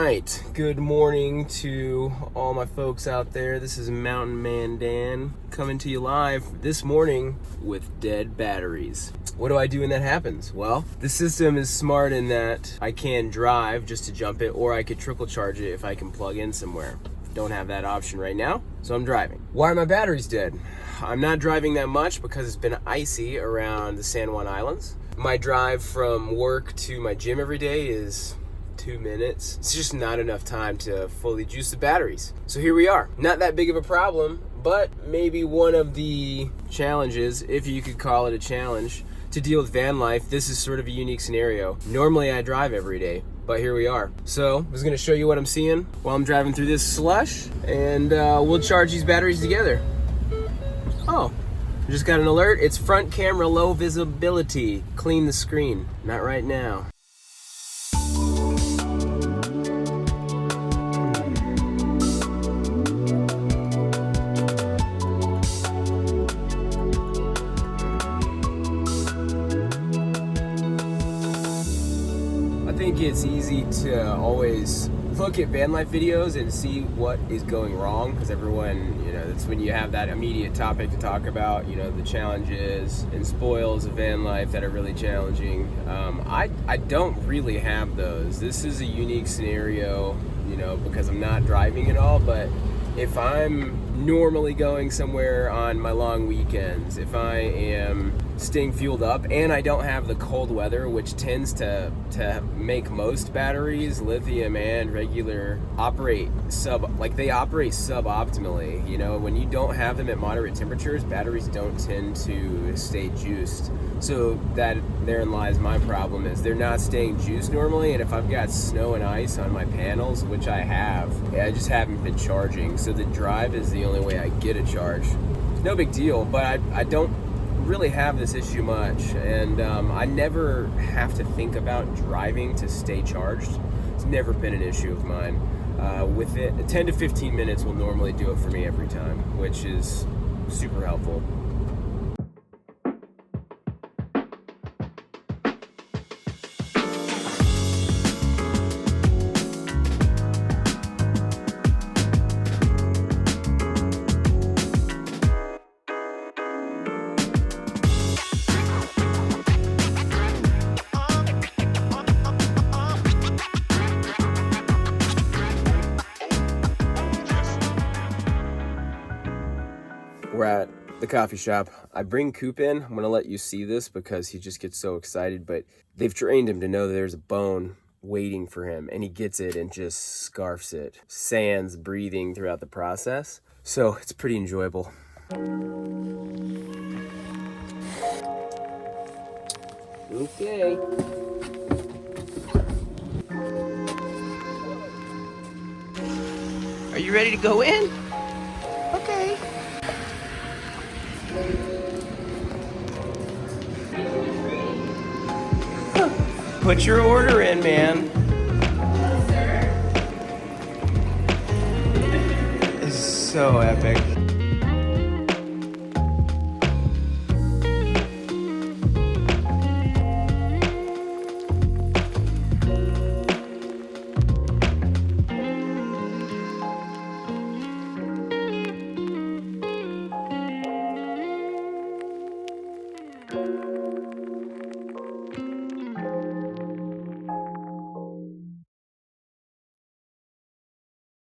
right, good morning to all my folks out there. This is Mountainmandan coming to you live this morning with dead batteries. What do I do when that happens? Well, the system is smart in that I can drive just to jump it, or I could trickle charge it if I can plug in somewhere. Don't have that option right now, so I'm driving. Why are my batteries dead? I'm not driving that much because it's been icy around the San Juan Islands. My drive from work to my gym every day is 2 minutes. It's just not enough time to fully juice the batteries. So here we are. Not that big of a problem, but maybe one of the challenges, if you could call it a challenge, to deal with van life. This is sort of a unique scenario. Normally I drive every day, but here we are. So I was gonna show you what I'm seeing while I'm driving through this slush, and we'll charge these batteries together. Oh, I just got an alert. It's front camera low visibility. Clean the screen. Not right now. I think it's easy to always look at van life videos and see what is going wrong, because everyone, that's when you have that immediate topic to talk about, the challenges and spoils of van life that are really challenging. I don't really have those. This is a unique scenario, because I'm not driving at all, but if I'm normally going somewhere on my long weekends, if I am staying fueled up and I don't have the cold weather, which tends to make most batteries, lithium and regular, operate suboptimally. When you don't have them at moderate temperatures, batteries don't tend to stay juiced. So therein lies my problem, is they're not staying juiced normally, and if I've got snow and ice on my panels, which I have, I just haven't been charging. So the drive is the only way I get a charge. It's no big deal, but I don't really have this issue much, and I never have to think about driving to stay charged. It's never been an issue of mine. With it, 10 to 15 minutes will normally do it for me every time, which is super helpful. We're at the coffee shop. I bring Coop in. I'm gonna let you see this because he just gets so excited, but they've trained him to know that there's a bone waiting for him, and he gets it and just scarfs it. Sans breathing throughout the process. So it's pretty enjoyable. Okay. Are you ready to go in? Okay. Put your order in, man. This is so epic.